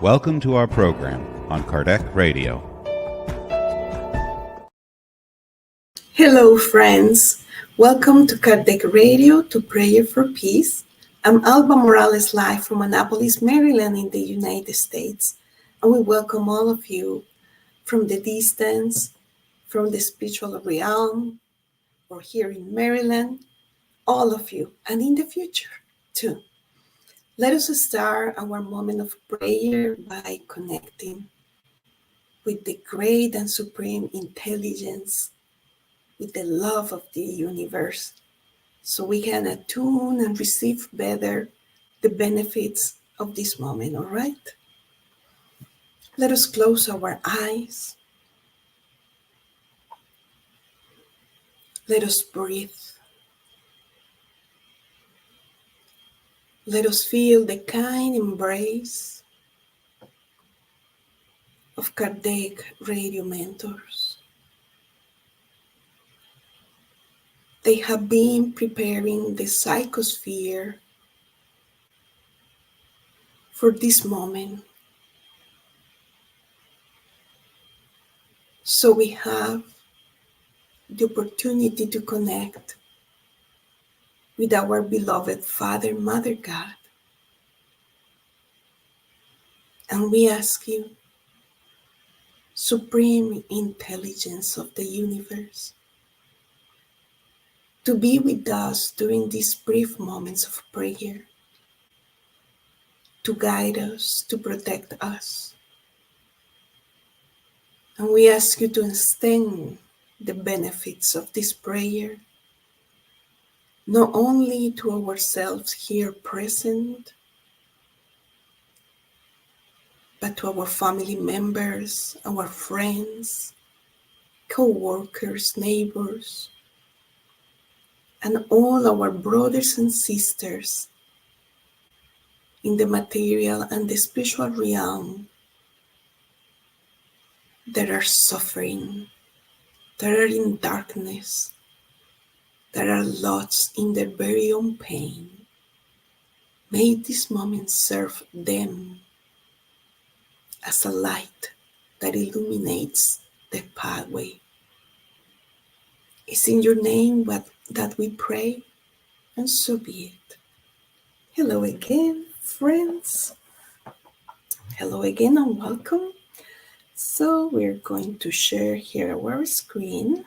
Welcome to our program on Kardec Radio. Hello, friends. Welcome to Kardec Radio, to Prayer for Peace. I'm Alba Morales, live from Annapolis, Maryland, in the United States. And we welcome all of you from the distance, from the spiritual realm, or here in Maryland, all of you, and in the future, too. Let us start our moment of prayer by connecting with the great and supreme intelligence, with the love of the universe, so we can attune and receive better the benefits of this moment, all right? Let us close our eyes. Let us breathe. Let us feel the kind embrace of Kardec radio mentors. They have been preparing the psychosphere for this moment. So we have the opportunity to connect with our beloved Father, Mother God. And we ask you, Supreme Intelligence of the universe, to be with us during these brief moments of prayer, to guide us, to protect us. And we ask you to extend the benefits of this prayer, not only to ourselves here present, but to our family members, our friends, co-workers, neighbors, and all our brothers and sisters in the material and the spiritual realm that are suffering, that are in darkness, that are lost in their very own pain. May this moment serve them as a light that illuminates the pathway. It's in your name that we pray, and so be it. Hello again, friends. Hello again and welcome. So we're going to share here our screen,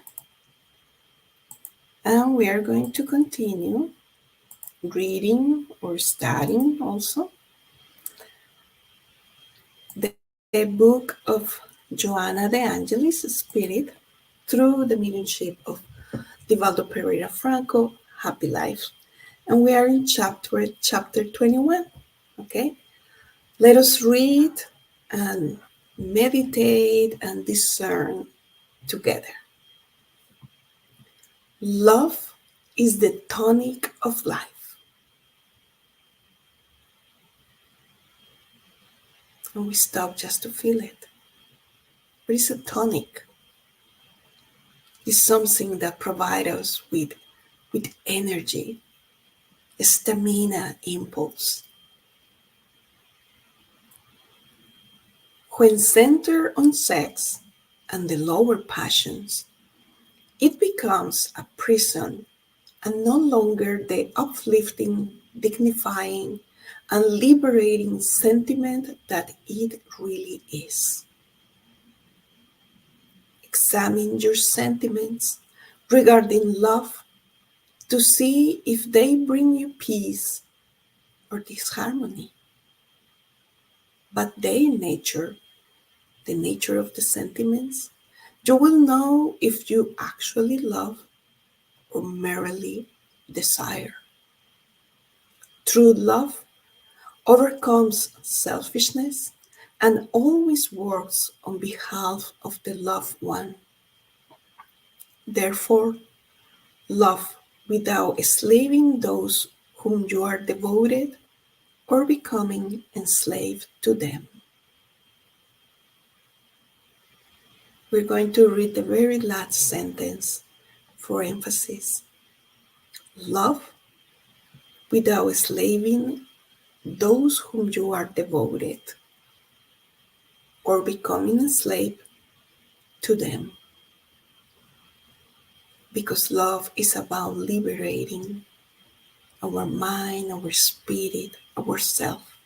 and we are going to continue reading or studying also the book of Joanna de Angelis, Spirit, through the mediumship of Divaldo P. Franco, Happy Life. And we are in chapter 21, okay? Let us read and meditate and discern together. Love is the tonic of life. And we stop just to feel it. But it's a tonic. It's something that provides us with energy, stamina, impulse. When centered on sex and the lower passions, it becomes a prison and no longer the uplifting, dignifying, and liberating sentiment that it really is. Examine your sentiments regarding love to see if they bring you peace or disharmony. But their nature, the nature of the sentiments, you will know if you actually love or merely desire. True love overcomes selfishness and always works on behalf of the loved one. Therefore, love without enslaving those whom you are devoted or becoming enslaved to them. We're going to read the very last sentence for emphasis. Love without enslaving those whom you are devoted or becoming a slave to them. Because love is about liberating our mind, our spirit, our self.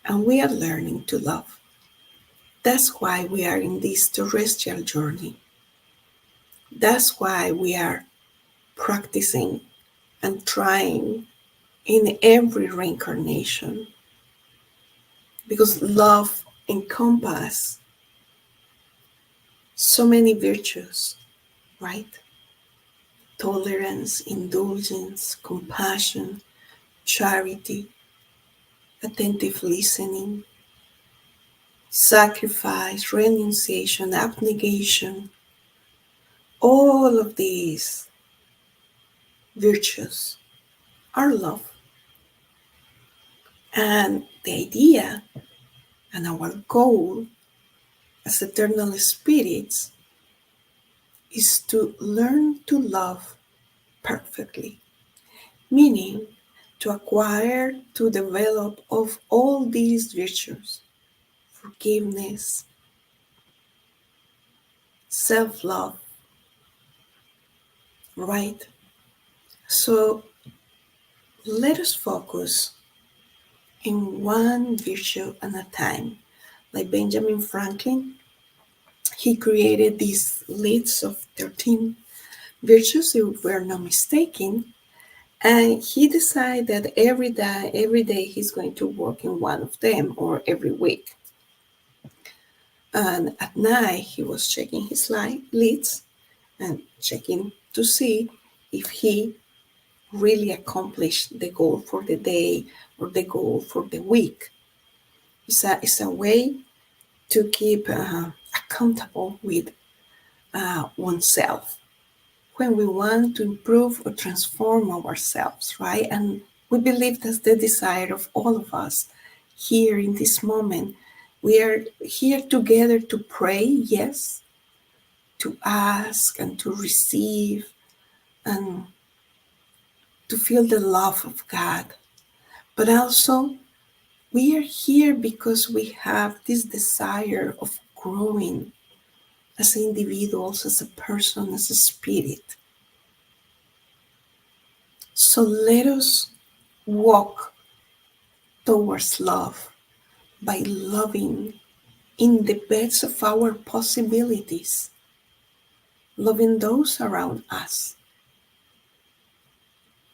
And we are learning to love. That's why we are in this terrestrial journey. That's why we are practicing and trying in every reincarnation. Because love encompasses so many virtues, right? Tolerance, indulgence, compassion, charity, attentive listening, sacrifice, renunciation, abnegation. All of these virtues are love. And the idea and our goal as eternal spirits is to learn to love perfectly, meaning to acquire, to develop of all these virtues: forgiveness, self-love, right? So let us focus in one virtue at a time. Like Benjamin Franklin, he created these lists of 13 virtues, if we're not mistaken, and he decided that every day he's going to work in one of them, or every week. And at night he was checking his lists and checking to see if he really accomplished the goal for the day or the goal for the week. It's a way to keep accountable with oneself when we want to improve or transform ourselves, right? And we believe that's the desire of all of us here in this moment. We are here together to pray, yes, to ask and to receive and to feel the love of God. But also, we are here because we have this desire of growing as individuals, as a person, as a spirit. So let us walk towards love by loving in the best of our possibilities, loving those around us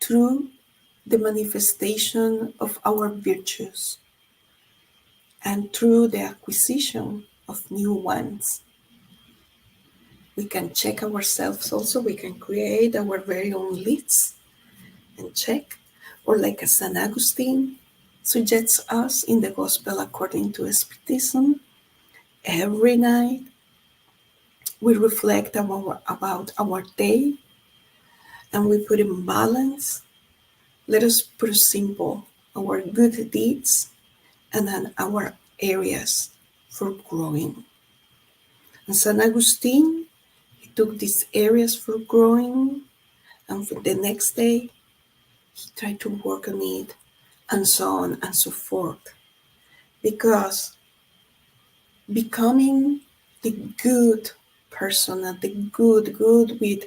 through the manifestation of our virtues and through the acquisition of new ones. We can check ourselves also, we can create our very own lists and check, or like St. Augustine suggests us in the Gospel according to Spiritism, every night we reflect about our day and we put in balance. Let us put simple our good deeds and then our areas for growing. And St. Augustine, he took these areas for growing, and for the next day he tried to work on it, and so on and so forth. Because becoming the good person, and the good with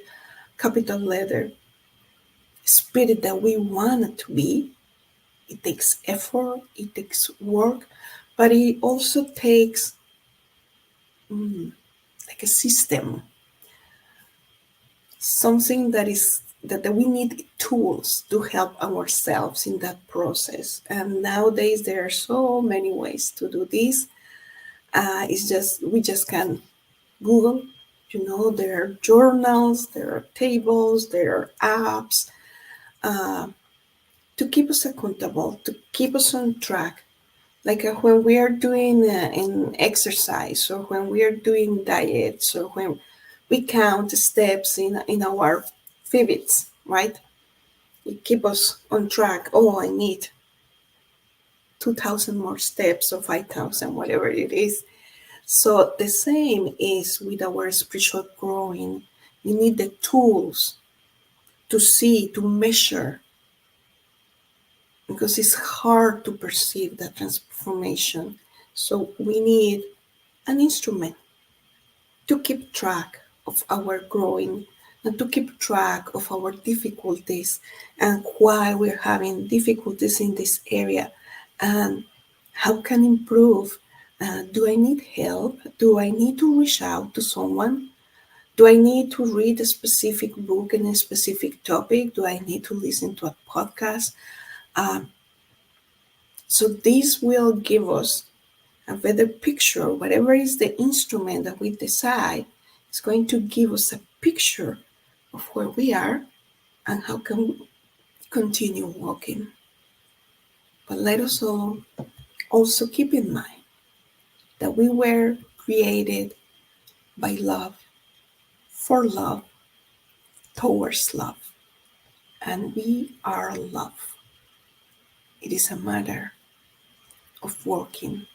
capital letter spirit that we want to be, it takes effort, it takes work, but it also takes like a system, something that we need tools to help ourselves in that process. And nowadays there are so many ways to do this. It's just we just can Google. There are journals, there are tables, there are apps to keep us accountable, to keep us on track. Like when we are doing an exercise, or when we are doing diets, or when we count steps in our Fitbits, right? It keeps us on track. Oh, I need 2,000 more steps, or 5,000, whatever it is. So the same is with our spiritual growing. You need the tools to see, to measure, because it's hard to perceive that transformation So we need an instrument to keep track of our growing and to keep track of our difficulties and why we're having difficulties in this area and how can improve. Do I need help? Do I need to reach out to someone? Do I need to read a specific book in a specific topic? Do I need to listen to a podcast? Um, so this will give us a better picture. Whatever is the instrument that we decide, is going to give us a picture of where we are and how can we continue walking. But let us all also keep in mind that we were created by love, for love, towards love, and we are love. It is a matter of working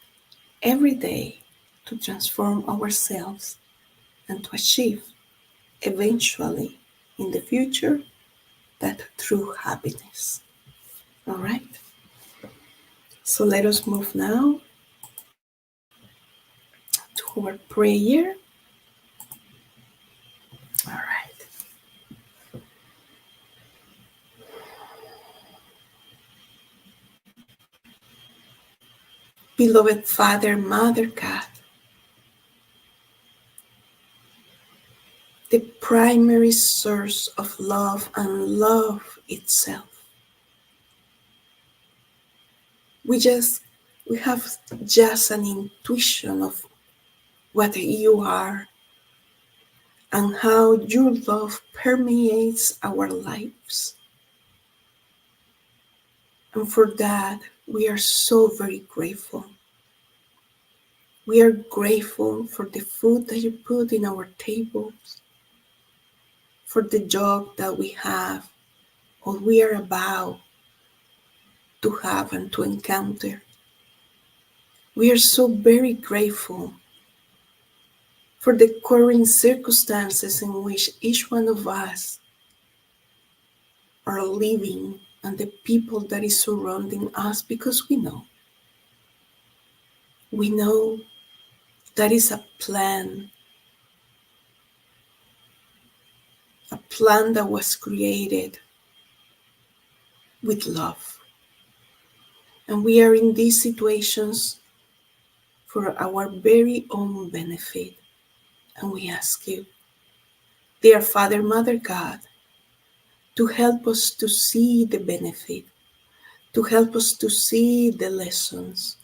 every day to transform ourselves and to achieve eventually in the future that true happiness. All right. So let us move now to our prayer. All right. Beloved Father, Mother God, the primary source of love and love itself. We have just an intuition of what you are and how your love permeates our lives. And for that, we are so very grateful. We are grateful for the food that you put in our tables, for the job that we have, or we are about to have and to encounter. We are so very grateful for the current circumstances in which each one of us are living and the people that is surrounding us, because we know that is a plan that was created with love. And we are in these situations for our very own benefit. And we ask you, dear Father, Mother God, to help us to see the benefit, to help us to see the lessons,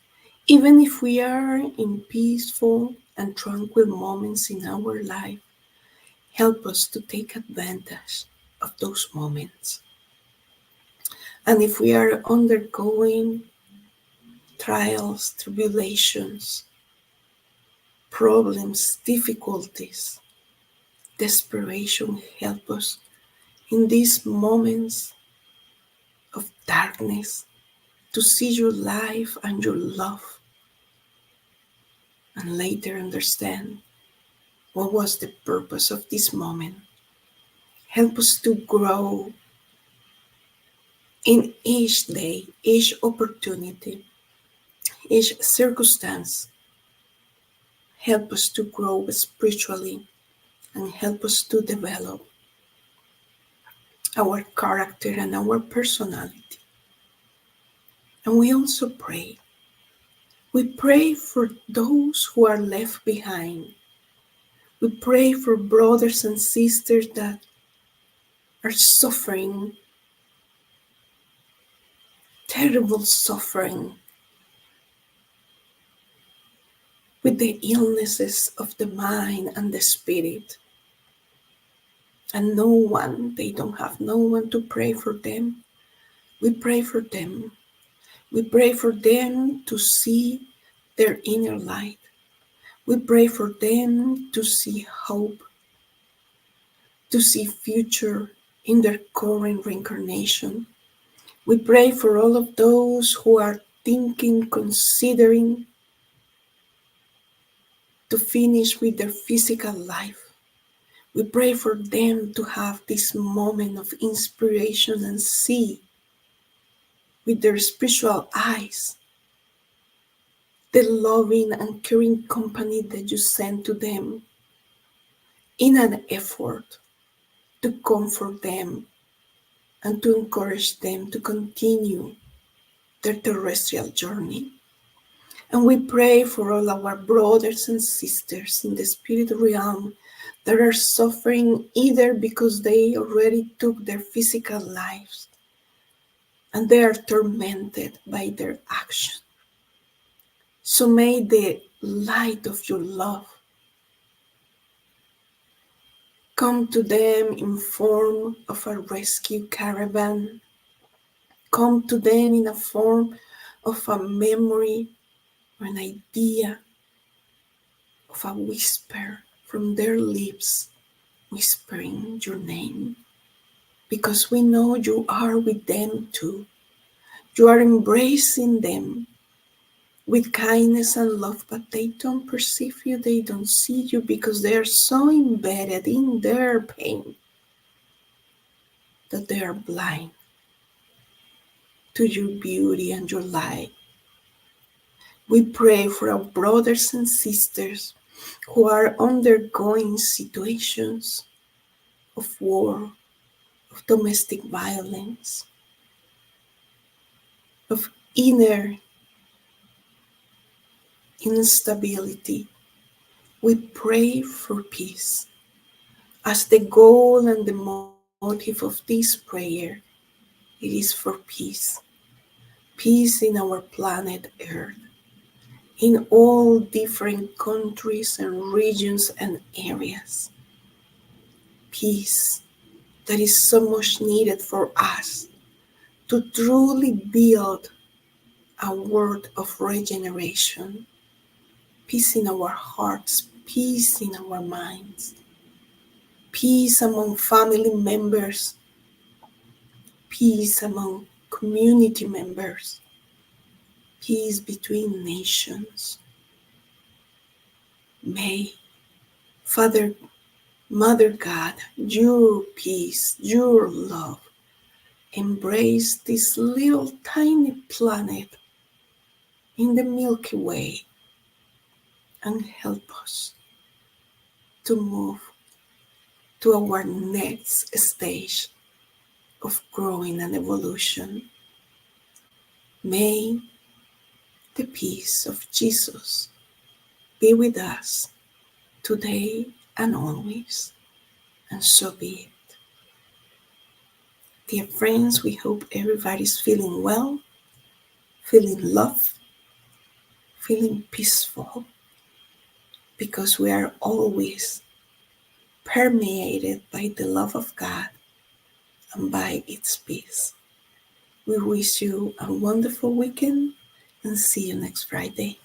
even if we are in peaceful and tranquil moments in our life. Help us to take advantage of those moments. And if we are undergoing trials, tribulations, problems, difficulties, desperation, help us in these moments of darkness to see your life and your love, and later understand what was the purpose of this moment. Help us to grow in each day, each opportunity, each circumstance. Help us to grow spiritually and help us to develop our character and our personality. And we also pray. We pray for those who are left behind. We pray for brothers and sisters that are suffering, terrible suffering, with the illnesses of the mind and the spirit. And they don't have no one to pray for them. We pray for them. We pray for them to see their inner light. We pray for them to see hope, to see future in their current reincarnation. We pray for all of those who are thinking, considering to finish with their physical life. We pray for them to have this moment of inspiration and see with their spiritual eyes the loving and caring company that you send to them in an effort to comfort them and to encourage them to continue their terrestrial journey. And we pray for all our brothers and sisters in the spirit realm that are suffering either because they already took their physical lives and they are tormented by their actions. So may the light of your love come to them in form of a rescue caravan, come to them in a form of a memory or an idea of a whisper from their lips, whispering your name. Because we know you are with them too. You are embracing them with kindness and love, but they don't perceive you, they don't see you because they are so embedded in their pain that they are blind to your beauty and your light. We pray for our brothers and sisters who are undergoing situations of war, of domestic violence, of inner instability. We pray for peace. As the goal and the motive of this prayer, it is for peace. Peace in our planet Earth, in all different countries and regions and areas. Peace that is so much needed for us to truly build a world of regeneration. Peace in our hearts, peace in our minds, peace among family members, peace among community members, peace between nations. May Father, Mother God, your peace, your love, embrace this little tiny planet in the Milky Way and help us to move to our next stage of growing and evolution. May the peace of Jesus be with us today and always, and so be it. Dear friends, we hope everybody's feeling well, feeling love, feeling peaceful, because we are always permeated by the love of God and by its peace. We wish you a wonderful weekend and see you next Friday.